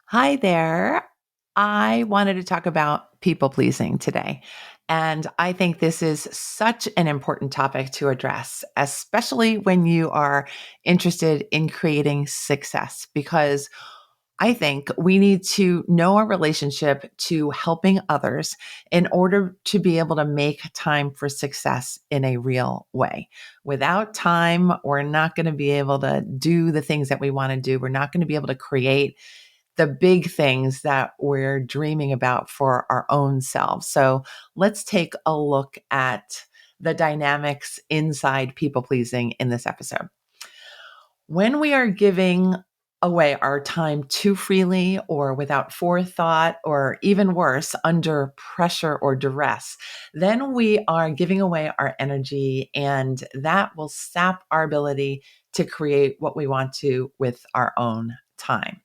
Hi there. I wanted to talk about people pleasing today. And I think this is such an important topic to address, especially when you are interested in creating success, because I think we need to know our relationship to helping others in order to be able to make time for success in a real way. Without time, we're not going to be able to do the things that we want to do. We're not going to be able to create the big things that we're dreaming about for our own selves. So let's take a look at the dynamics inside people pleasing in this episode. When we are giving away our time too freely or without forethought, or even worse, under pressure or duress, then we are giving away our energy, and that will sap our ability to create what we want to with our own time.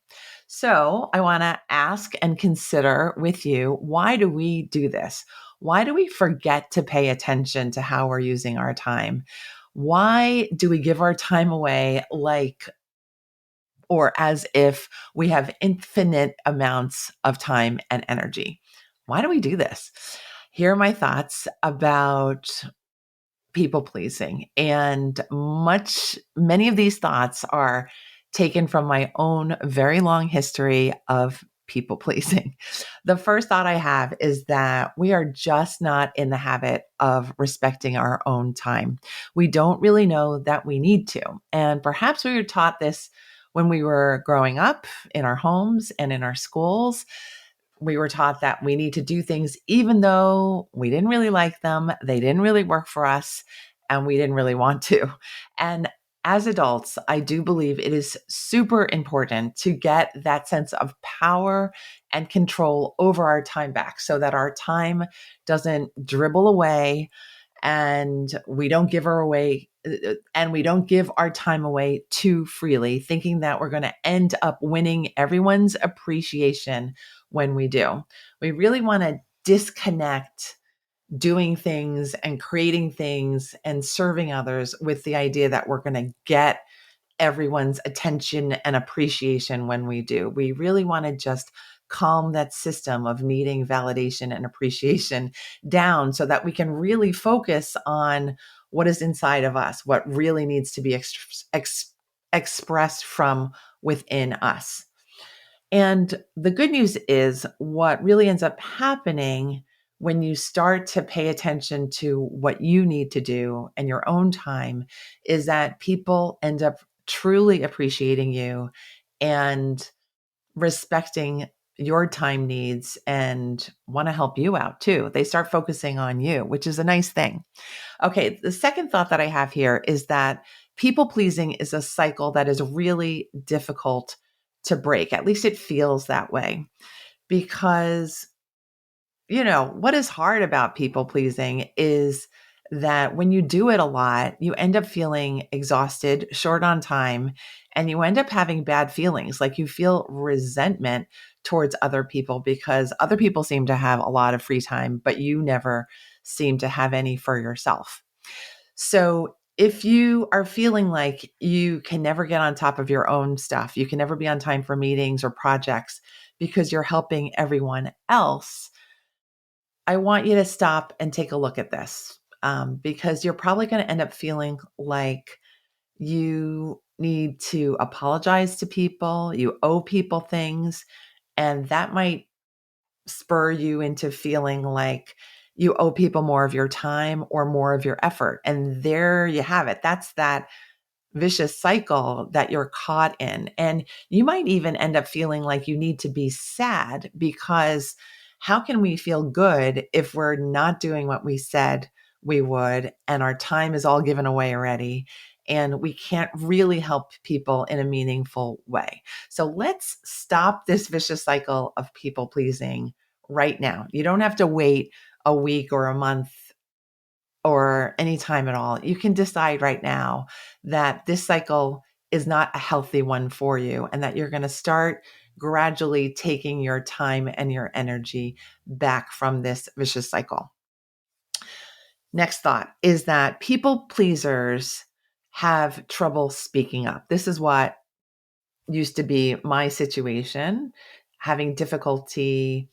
So, I want to ask and consider with you, why do we do this? Why do we forget to pay attention to how we're using our time? Why do we give our time away like, or as if we have infinite amounts of time and energy? Why do we do this? Here are my thoughts about people pleasing. And many of these thoughts are taken from my own very long history of people pleasing. The first thought I have is that we are just not in the habit of respecting our own time. We don't really know that we need to. And perhaps we were taught this when we were growing up in our homes and in our schools. We were taught that we need to do things even though we didn't really like them, they didn't really work for us, and we didn't really want to. And as adults, I do believe it is super important to get that sense of power and control over our time back so that our time doesn't dribble away, and we don't give her away and we don't give our time away too freely, thinking that we're going to end up winning everyone's appreciation when we do. We really want to disconnect doing things and creating things and serving others with the idea that we're going to get everyone's attention and appreciation when we do. We really want to just calm that system of needing validation and appreciation down so that we can really focus on what is inside of us, what really needs to be expressed from within us. And the good news is, what really ends up happening when you start to pay attention to what you need to do and your own time is that people end up truly appreciating you and respecting your time needs and want to help you out too. They start focusing on you, which is a nice thing. Okay, the second thought that I have here is that people pleasing is a cycle that is really difficult to break. At least it feels that way because, what is hard about people pleasing is that when you do it a lot, you end up feeling exhausted, short on time, and you end up having bad feelings. Like you feel resentment towards other people because other people seem to have a lot of free time, but you never seem to have any for yourself. So if you are feeling like you can never get on top of your own stuff, you can never be on time for meetings or projects because you're helping everyone else, I want you to stop and take a look at this, because you're probably going to end up feeling like you need to apologize to people, you owe people things, and that might spur you into feeling like you owe people more of your time or more of your effort. And there you have it. That's that vicious cycle that you're caught in. And you might even end up feeling like you need to be sad because how can we feel good if we're not doing what we said we would and our time is all given away already? And we can't really help people in a meaningful way. So let's stop this vicious cycle of people pleasing right now. You don't have to wait a week or a month or any time at all. You can decide right now that this cycle is not a healthy one for you and that you're going to start gradually taking your time and your energy back from this vicious cycle. Next thought is that people pleasers have trouble speaking up. This is what used to be my situation. having difficulty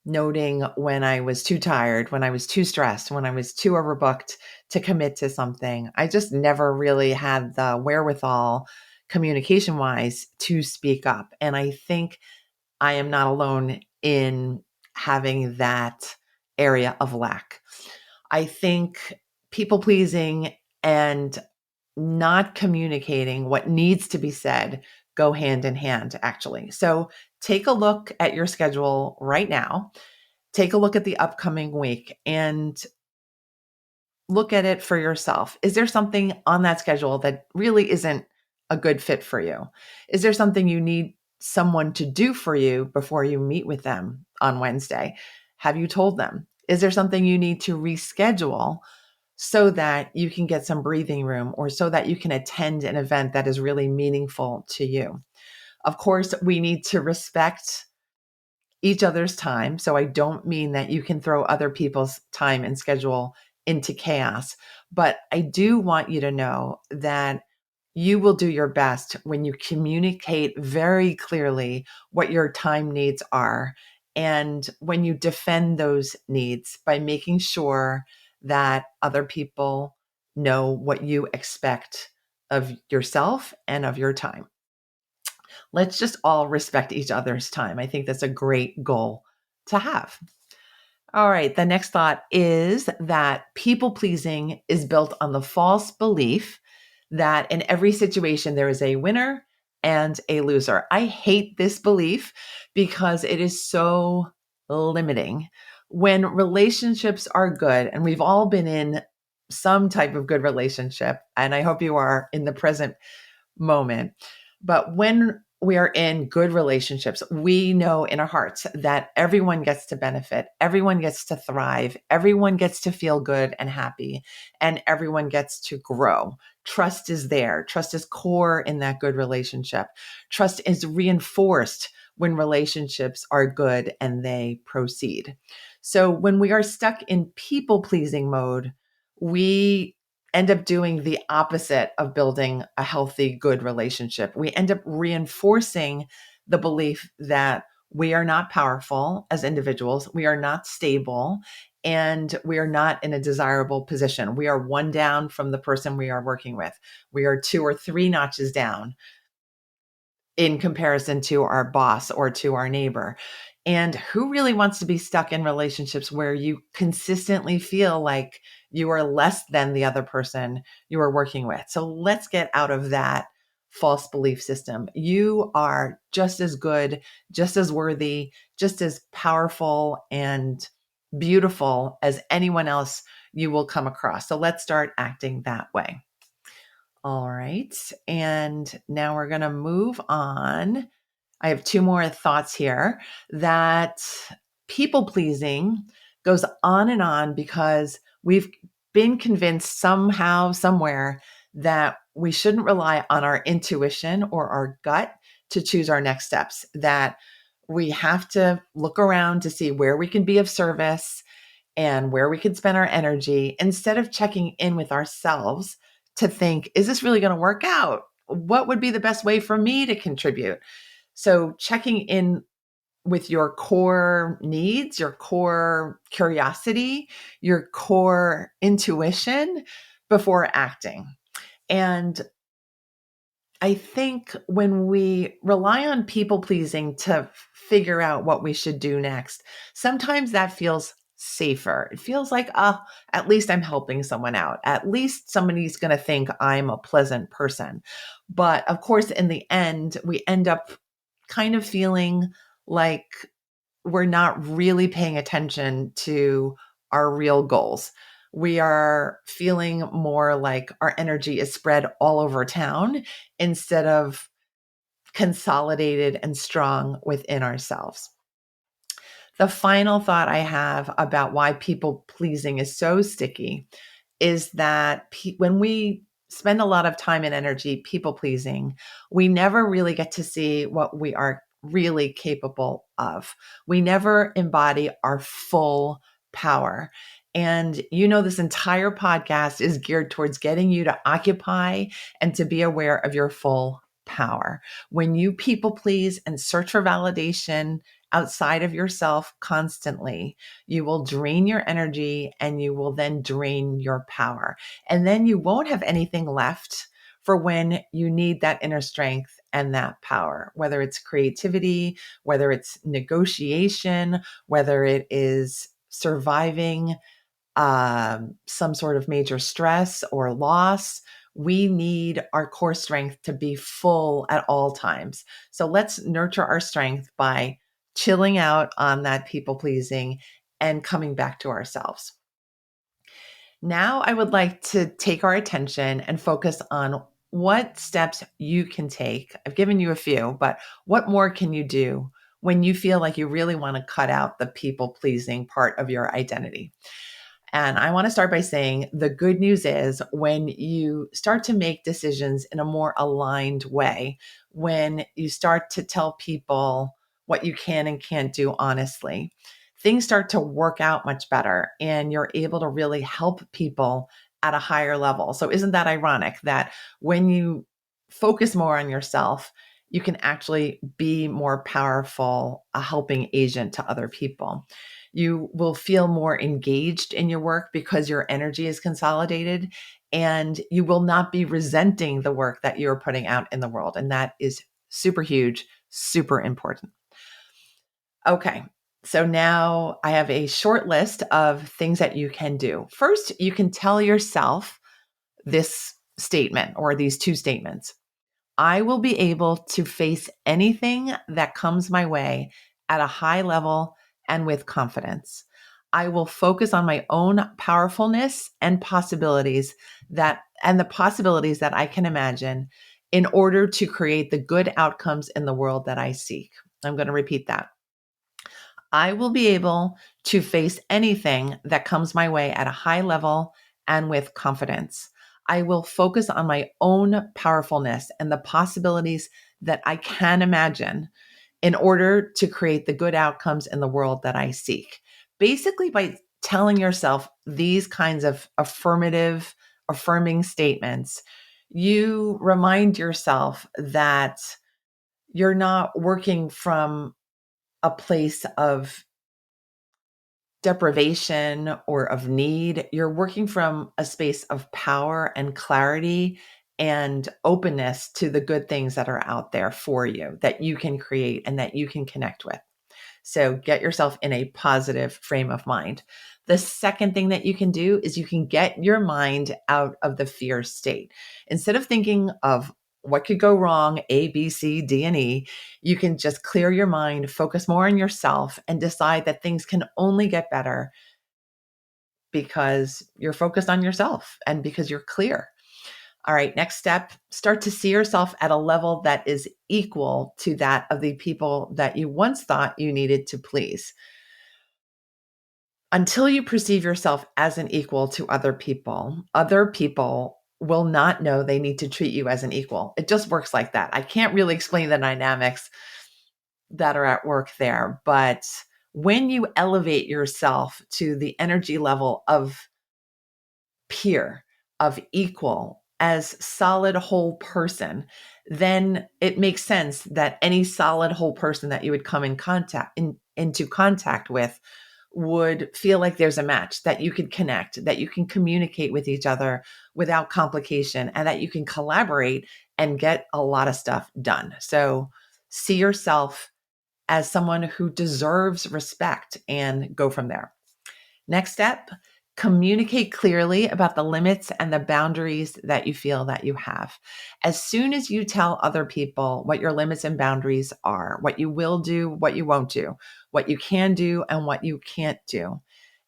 noting when I was too tired, when I was too stressed, when I was too overbooked to commit to something. I just never really had the wherewithal communication wise to speak up. And I think I am not alone in having that area of lack. I think people pleasing and not communicating what needs to be said go hand in hand, actually. So take a look at your schedule right now. Take a look at the upcoming week and look at it for yourself. Is there something on that schedule that really isn't a good fit for you? Is there something you need someone to do for you before you meet with them on Wednesday? Have you told them? Is there something you need to reschedule so that you can get some breathing room or so that you can attend an event that is really meaningful to you? Of course, we need to respect each other's time. So I don't mean that you can throw other people's time and schedule into chaos, but I do want you to know that you will do your best when you communicate very clearly what your time needs are. And when you defend those needs by making sure that other people know what you expect of yourself and of your time. Let's just all respect each other's time. I think that's a great goal to have. All right. The next thought is that people pleasing is built on the false belief that in every situation there is a winner and a loser. I hate this belief because it is so limiting. When relationships are good, and we've all been in some type of good relationship, and I hope you are in the present moment. But when we are in good relationships, we know in our hearts that everyone gets to benefit, everyone gets to thrive, everyone gets to feel good and happy, and everyone gets to grow. Trust is there. Trust is core in that good relationship. Trust is reinforced when relationships are good and they proceed. So when we are stuck in people pleasing mode, we end up doing the opposite of building a healthy, good relationship. We end up reinforcing the belief that we are not powerful as individuals, we are not stable, and we are not in a desirable position. We are one down from the person we are working with. We are 2 or 3 notches down in comparison to our boss or to our neighbor. And who really wants to be stuck in relationships where you consistently feel like you are less than the other person you are working with? So let's get out of that false belief system. You are just as good, just as worthy, just as powerful and beautiful as anyone else you will come across. So let's start acting that way. All right. And now we're going to move on. I have 2 more thoughts here that people pleasing goes on and on because we've been convinced somehow, somewhere that we shouldn't rely on our intuition or our gut to choose our next steps, that we have to look around to see where we can be of service and where we can spend our energy instead of checking in with ourselves to think, is this really going to work out? What would be the best way for me to contribute? So checking in with your core needs, your core curiosity, your core intuition before acting. And I think when we rely on people pleasing to figure out what we should do next, sometimes that feels safer. It feels like, at least I'm helping someone out. At least somebody's going to think I'm a pleasant person. But of course, in the end, we end up kind of feeling like we're not really paying attention to our real goals. We are feeling more like our energy is spread all over town instead of consolidated and strong within ourselves. The final thought I have about why people pleasing is so sticky is that when we spend a lot of time and energy people pleasing, we never really get to see what we are really capable of. We never embody our full power. And this entire podcast is geared towards getting you to occupy and to be aware of your full power. When you people please and search for validation outside of yourself constantly, you will drain your energy and you will then drain your power. And then you won't have anything left for when you need that inner strength and that power, whether it's creativity, whether it's negotiation, whether it is surviving some sort of major stress or loss. We need our core strength to be full at all times. So let's nurture our strength by chilling out on that people pleasing and coming back to ourselves. Now, I would like to take our attention and focus on what steps you can take. I've given you a few, but what more can you do when you feel like you really want to cut out the people pleasing part of your identity? And I want to start by saying the good news is when you start to make decisions in a more aligned way, when you start to tell people what you can and can't do honestly, things start to work out much better and you're able to really help people at a higher level. So, isn't that ironic that when you focus more on yourself, you can actually be more powerful, a helping agent to other people? You will feel more engaged in your work because your energy is consolidated, and you will not be resenting the work that you're putting out in the world. And that is super huge, super important. Okay. So now I have a short list of things that you can do. First, you can tell yourself this statement or these two statements. I will be able to face anything that comes my way at a high level and with confidence. I will focus on my own powerfulness and the possibilities that I can imagine in order to create the good outcomes in the world that I seek. I'm going to repeat that. I will be able to face anything that comes my way at a high level and with confidence. I will focus on my own powerfulness and the possibilities that I can imagine in order to create the good outcomes in the world that I seek. Basically, by telling yourself these kinds of affirming statements, you remind yourself that you're not working from a place of deprivation or of need. You're working from a space of power and clarity and openness to the good things that are out there for you that you can create and that you can connect with. So get yourself in a positive frame of mind. The second thing that you can do is you can get your mind out of the fear state. Instead of thinking of what could go wrong, A, B, C, D, and E, you can just clear your mind, focus more on yourself, and decide that things can only get better because you're focused on yourself and because you're clear. All right, next step, start to see yourself at a level that is equal to that of the people that you once thought you needed to please. Until you perceive yourself as an equal to other people will not know they need to treat you as an equal. It just works like that. I can't really explain the dynamics that are at work there, but when you elevate yourself to the energy level of peer, of equal, as solid whole person, then it makes sense that any solid whole person that you would come into contact with would feel like there's a match, that you could connect, that you can communicate with each other without complication, and that you can collaborate and get a lot of stuff done. So see yourself as someone who deserves respect and go from there. Next step, communicate clearly about the limits and the boundaries that you feel that you have. As soon as you tell other people what your limits and boundaries are, what you will do, what you won't do, what you can do, and what you can't do,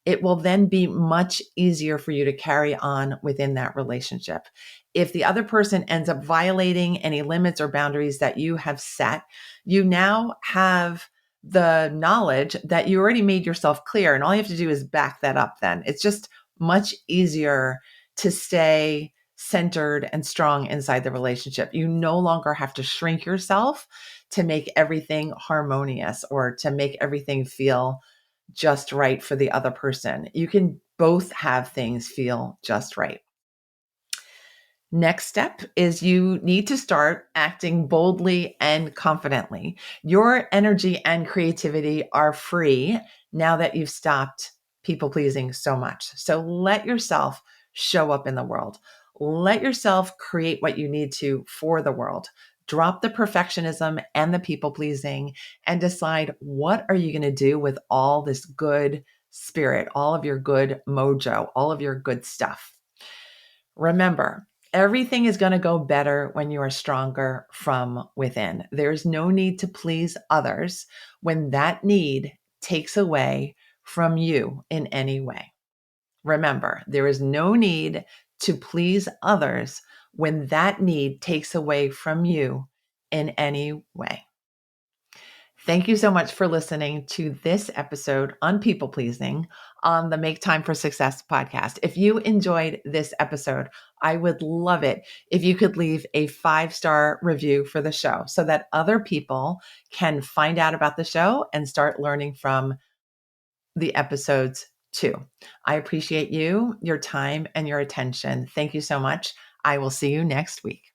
it will then be much easier for you to carry on within that relationship. If the other person ends up violating any limits or boundaries that you have set, you now have the knowledge that you already made yourself clear. And all you have to do is back that up then. It's just much easier to stay centered and strong inside the relationship. You no longer have to shrink yourself to make everything harmonious or to make everything feel just right for the other person. You can both have things feel just right. Next step is you need to start acting boldly and confidently. Your energy and creativity are free now that you've stopped people pleasing so much. So let yourself show up in the world. Let yourself create what you need to for the world. Drop the perfectionism and the people pleasing and decide, what are you going to do with all this good spirit, all of your good mojo, all of your good stuff? Remember, everything is going to go better when you are stronger from within. There's no need to please others when that need takes away from you in any way. Remember, there is no need to please others when that need takes away from you in any way. Thank you so much for listening to this episode on people pleasing on the Make Time for Success podcast. If you enjoyed this episode, I would love it if you could leave a 5-star review for the show so that other people can find out about the show and start learning from the episodes too. I appreciate you, your time, and your attention. Thank you so much. I will see you next week.